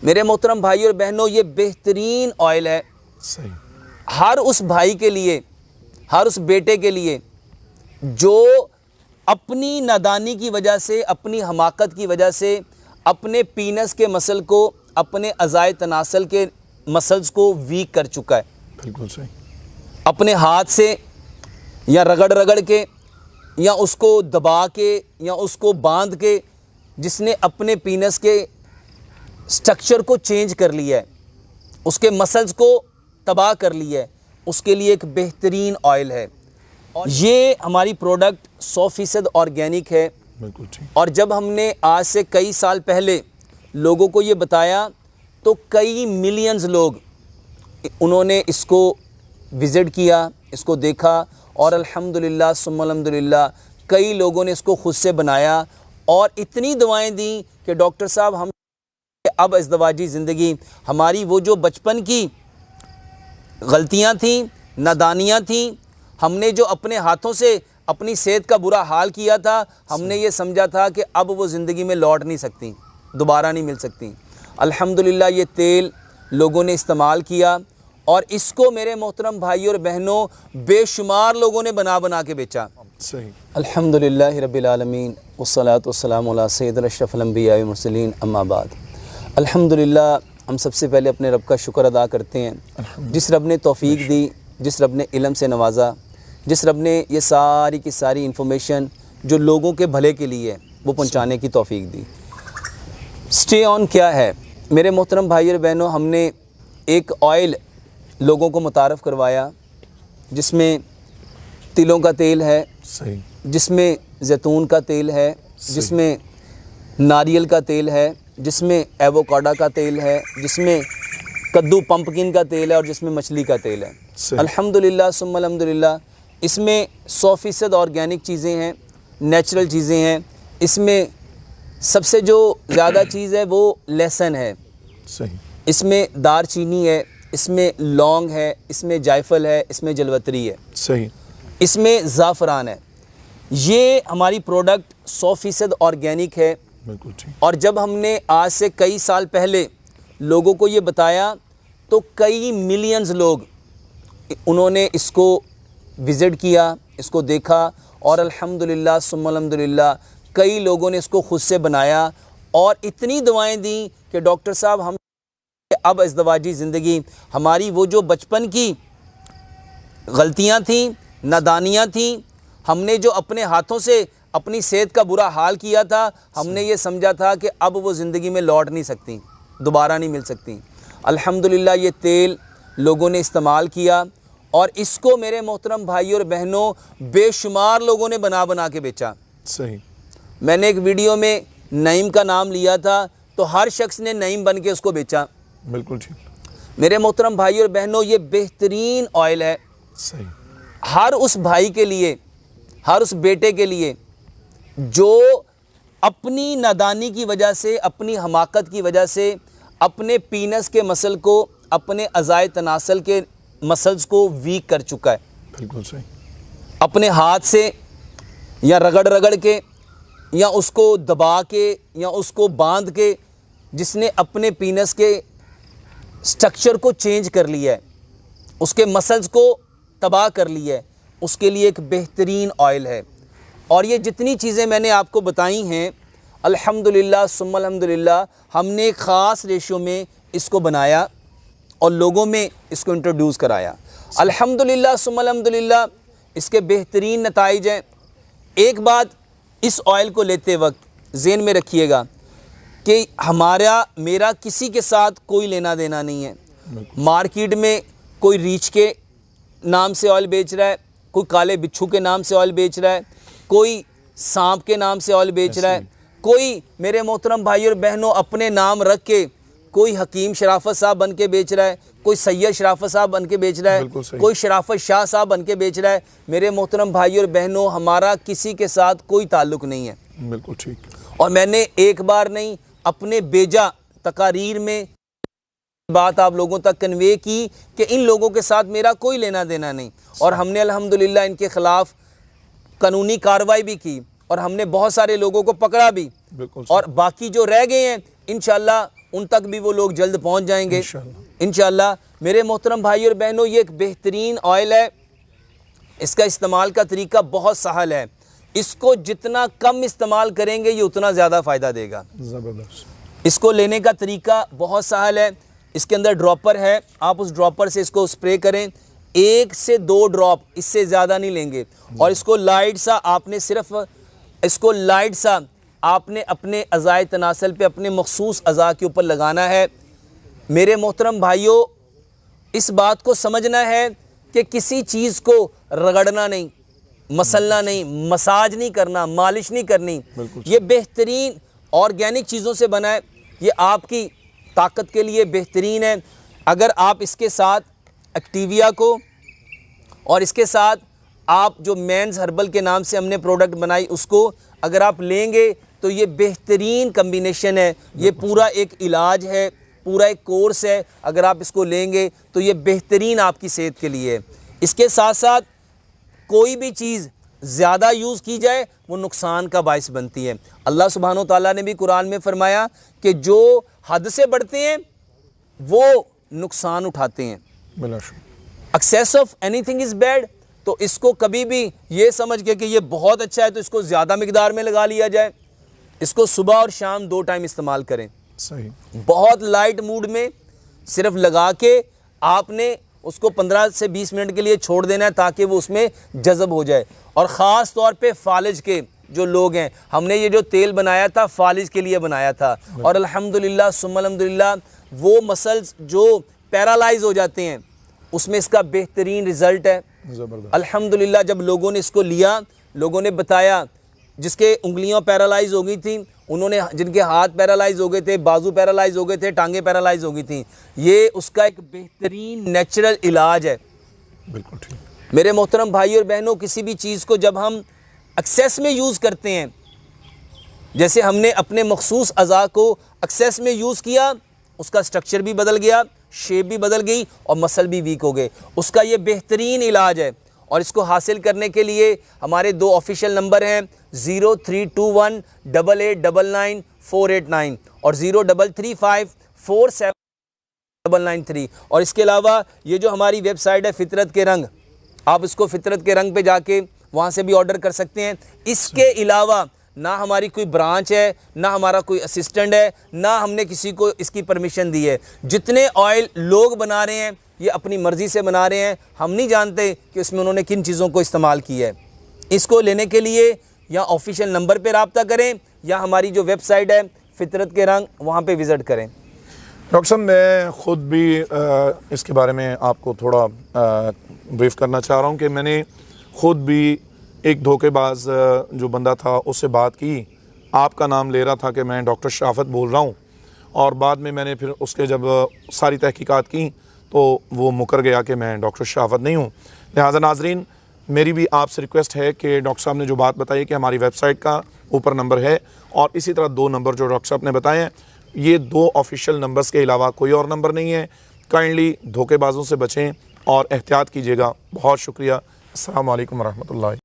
मेरे मोहतरम भाई और बहनों, ये बेहतरीन ऑयल है सही। हर उस भाई के लिए, हर उस बेटे के लिए जो अपनी नादानी की वजह से, अपनी हमाकत की वजह से अपने पीनस के मसल को, अपने अज़ाए तनासल के मसल्स को वीक कर चुका है। बिल्कुल सही। अपने हाथ से या रगड़ रगड़ के या उसको दबा के या उसको बांध के जिसने अपने पीनस के स्ट्रक्चर को चेंज कर लिया है, उसके मसल्स को तबाह कर लिया है, उसके लिए एक बेहतरीन ऑयल है। और ये हमारी प्रोडक्ट 100% ऑर्गेनिक है। बिल्कुल ठीक। और जब हमने आज से कई साल पहले लोगों को ये बताया तो कई मिलियंस लोग उन्होंने इसको विज़िट किया, इसको देखा और अल्हम्दुलिल्लाह सुम्मा अल्हम्दुलिल्लाह कई लोगों ने इसको ख़ुद से बनाया और इतनी दवाएं दी कि डॉक्टर साहब हम अब इज़्दिवाजी ज़िंदगी, हमारी वो जो बचपन की गलतियां थीं, नादानियां थीं, हमने जो अपने हाथों से अपनी सेहत का बुरा हाल किया था, हमने ये समझा था कि अब वो ज़िंदगी में लौट नहीं सकती, दोबारा नहीं मिल सकती। अल्हम्दुलिल्लाह ये तेल लोगों ने इस्तेमाल किया और इसको मेरे मोहतरम भाई और बहनों बेशुमार लोगों ने बना बना के बेचा। सही। अल्हम्दुलिल्लाह रब्बिल आलमीन वस्सलातु वस्सलामु अला सय्यिदिल अशरफिल अंबिया वल मुरसलीन अम्मा बाद। अल्हम्दुलिल्लाह, हम सबसे पहले अपने रब का शुक्र अदा करते हैं, जिस रब ने तौफ़ीक दी, जिस रब ने इल्म से नवाजा, जिस रब ने ये सारी की सारी इन्फॉर्मेशन जो लोगों के भले के लिए वो पहुंचाने की तौफ़ीक दी। स्टे ऑन क्या है मेरे मोहतरम भाई और बहनों, हमने एक ऑयल लोगों को मुतारफ़ करवाया जिसमें तिलों का तेल है, सही। जिसमें जैतून का तेल है, जिसमें नारियल का तेल है, जिसमें एवोकाडो का तेल है, जिसमें कद्दू पंपकिन का तेल है और जिसमें मछली का तेल है। अल्हम्दुलिल्लाह सुम्मा अल्हम्दुलिल्लाह, इसमें 100% ऑर्गेनिक चीज़ें हैं, नेचुरल चीज़ें हैं। इसमें सबसे जो ज़्यादा चीज़ है वो लहसुन है, सही। इसमें दारचीनी है, इसमें लौंग है, इसमें जायफल है, इसमें जलवतरी है, सही। इसमें ज़ाफ़रान है। ये हमारी प्रोडक्ट 100% ऑर्गेनिक है। बिल्कुल ठीक। और जब हमने आज से कई साल पहले लोगों को ये बताया तो कई मिलियंस लोग उन्होंने इसको विज़िट किया, इसको देखा और अल्हम्दुलिल्लाह सुम्मा अल्हम्दुलिल्लाह कई लोगों ने इसको ख़ुद से बनाया और इतनी दवाएं दी कि डॉक्टर साहब हम अब इज़्दिवाजी ज़िंदगी, हमारी वो जो बचपन की गलतियां थीं, नादानियां थीं, हमने जो अपने हाथों से अपनी सेहत का बुरा हाल किया था, हमने ये समझा था कि अब वो ज़िंदगी में लौट नहीं सकती, दोबारा नहीं मिल सकती। अल्हम्दुलिल्लाह ये तेल लोगों ने इस्तेमाल किया और इसको मेरे मोहतरम भाई और बहनों बेशुमार लोगों ने बना बना के बेचा। सही। मैंने एक वीडियो में नईम का नाम लिया था तो हर शख्स ने नईम बन के उसको बेचा। बिल्कुल ठीक। मेरे मोहतरम भाई और बहनों, ये बेहतरीन ऑयल है सही। हर उस भाई के लिए, हर उस बेटे के लिए जो अपनी नादानी की वजह से, अपनी हमाकत की वजह से अपने पीनस के मसल को, अपने अज़ाए तनासल के मसल्स को वीक कर चुका है। बिल्कुल सही। अपने हाथ से या रगड़ रगड़ के या उसको दबा के या उसको बांध के जिसने अपने पीनस के स्ट्रक्चर को चेंज कर लिया है, उसके मसल्स को तबाह कर लिया है, उसके लिए एक बेहतरीन ऑयल है। और ये जितनी चीज़ें मैंने आपको बताई हैं, अल्हम्दुलिल्लाह सुम्मा अल्हम्दुलिल्लाह हमने एक ख़ास रेशो में इसको बनाया और लोगों में इसको इंट्रोड्यूस कराया। अल्हम्दुलिल्लाह सुम्मा अल्हम्दुलिल्लाह इसके बेहतरीन नताइज हैं। एक बात इस ऑयल को लेते वक्त ज़हन में रखिएगा कि मेरा किसी के साथ कोई लेना देना नहीं है। मार्केट में कोई रीछ के नाम से ऑयल बेच रहा है, कोई काले बिच्छू के नाम से ऑयल बेच रहा है, कोई सांप के नाम से ऑयल बेच रहा है, कोई मेरे मोहतरम भाई और बहनों अपने नाम रख के कोई हकीम शराफत साहब बन के बेच रहा है, कोई सैयद शराफत साहब बन के बेच रहा है, कोई शराफत शाह साहब बन के बेच रहा है। मेरे मोहतरम भाई और बहनों, हमारा किसी के साथ कोई ताल्लुक़ नहीं है। बिल्कुल ठीक। और मैंने एक बार नहीं, अपने बेजा तकारीर में बात आप लोगों तक कन्वे की कि इन लोगों के साथ मेरा कोई लेना देना नहीं। और हमने अल्हम्दुलिल्लाह इनके ख़िलाफ़ कानूनी कार्रवाई भी की और हमने बहुत सारे लोगों को पकड़ा भी। और बाकी जो रह गए हैं इंशाअल्लाह उन तक भी वो लोग जल्द पहुंच जाएंगे इंशाअल्लाह। इंशाअल्लाह। मेरे मोहतरम भाई और बहनों, ये एक बेहतरीन ऑयल है। इसका इस्तेमाल का तरीका बहुत सहल है। इसको जितना कम इस्तेमाल करेंगे ये उतना ज़्यादा फ़ायदा देगा। ज़बरदस्त। इसको लेने का तरीका बहुत सहल है। इसके अंदर ड्रॉपर है, आप उस ड्रॉपर से इसको स्प्रे करें। 1 से 2 ड्रॉप, इससे ज़्यादा नहीं लेंगे। और इसको लाइट सा आपने अपने अज़ाए तनासल पे, अपने मखसूस अज़ा के ऊपर लगाना है। मेरे मोहतरम भाइयों, इस बात को समझना है कि किसी चीज़ को रगड़ना नहीं, मसलना नहीं, मसाज नहीं करना, मालिश नहीं करनी। ये बेहतरीन ऑर्गेनिक चीज़ों से बना है। ये आपकी ताकत के लिए बेहतरीन है। अगर आप इसके साथ एक्टिविया को और इसके साथ आप जो मेंस हर्बल के नाम से हमने प्रोडक्ट बनाई उसको अगर आप लेंगे तो ये बेहतरीन कम्बिनेशन है। ये पूरा एक इलाज है, पूरा एक कोर्स है। अगर आप इसको लेंगे तो ये बेहतरीन आपकी सेहत के लिए है। इसके साथ साथ कोई भी चीज़ ज़्यादा यूज़ की जाए वो नुकसान का बायस बनती है। अल्लाह सुब्हानो तआला ने भी कुरान में फरमाया कि जो हद से बढ़ते हैं वो नुकसान उठाते हैं। Excess of anything is bad. तो इसको कभी भी ये समझ के कि ये बहुत अच्छा है तो इसको ज़्यादा मिकदार में लगा लिया जाए। इसको सुबह और शाम 2 टाइम इस्तेमाल करें। सही। बहुत लाइट मूड में सिर्फ लगा के आपने उसको 15 से 20 मिनट के लिए छोड़ देना है ताकि वो उसमें जज़ब हो जाए। और ख़ास तौर पे फालिज के जो लोग हैं, हमने ये जो तेल बनाया था फालिज के लिए बनाया था। और अल्हम्दुलिल्लाह सुम्मा अल्हम्दुलिल्लाह वो मसल्स जो पैरालाइज हो जाते हैं उसमें इसका बेहतरीन रिज़ल्ट है। अल्हम्दुलिल्लाह जब लोगों ने इसको लिया, लोगों ने बताया, जिसके उंगलियां पैरालाइज हो गई थी, उन्होंने जिनके हाथ पैरालाइज हो गए थे, बाजू पैरालाइज हो गए थे, टांगें पैरालाइज हो गई थी, ये उसका एक बेहतरीन नेचुरल इलाज है। बिल्कुल ठीक। मेरे मोहतरम भाई और बहनों, किसी भी चीज़ को जब हम एक्सेस में यूज़ करते हैं, जैसे हमने अपने मखसूस अज़ा को एक्सेस में यूज़ किया, उसका स्ट्रक्चर भी बदल गया, शेप भी बदल गई और मसल भी वीक हो गए। उसका ये बेहतरीन इलाज है। और इसको हासिल करने के लिए हमारे 2 ऑफिशियल नंबर हैं 032188999489 और 0335479993। और इसके अलावा ये जो हमारी वेबसाइट है फितरत के रंग, आप इसको फितरत के रंग पे जाके वहाँ से भी ऑर्डर कर सकते हैं। इसके अलावा ना हमारी कोई ब्रांच है, ना हमारा कोई असिस्टेंट है, ना हमने किसी को इसकी परमिशन दी है। जितने ऑयल लोग बना रहे हैं ये अपनी मर्ज़ी से बना रहे हैं। हम नहीं जानते कि इसमें उन्होंने किन चीज़ों को इस्तेमाल किया है। इसको लेने के लिए या ऑफिशियल नंबर पर रब्ता करें या हमारी जो वेबसाइट है फितरत के रंग, वहाँ पे विज़िट करें। डॉक्टर साहब, मैं ख़ुद भी इसके बारे में आपको थोड़ा ब्रीफ करना चाह रहा हूँ कि मैंने ख़ुद भी एक धोखेबाज जो बंदा था उससे बात की। आपका नाम ले रहा था कि मैं डॉक्टर शराफत बोल रहा हूँ, और बाद में मैंने फिर उसके जब सारी तहकीकात की तो वो मुकर गया कि मैं डॉक्टर शराफत नहीं हूँ। लिहाजा नाजरीन, मेरी भी आपसे रिक्वेस्ट है कि डॉक्टर साहब ने जो बात बताई कि हमारी वेबसाइट का ऊपर नंबर है और इसी तरह 2 नंबर जो डॉक्टर साहब ने बताए हैं, ये 2 ऑफिशियल नंबर्स के अलावा कोई और नंबर नहीं है। काइंडली धोखेबाजों से बचें और एहतियात कीजिएगा। बहुत शुक्रिया। अस्सलाम वालेकुम रहमतुल्लाह।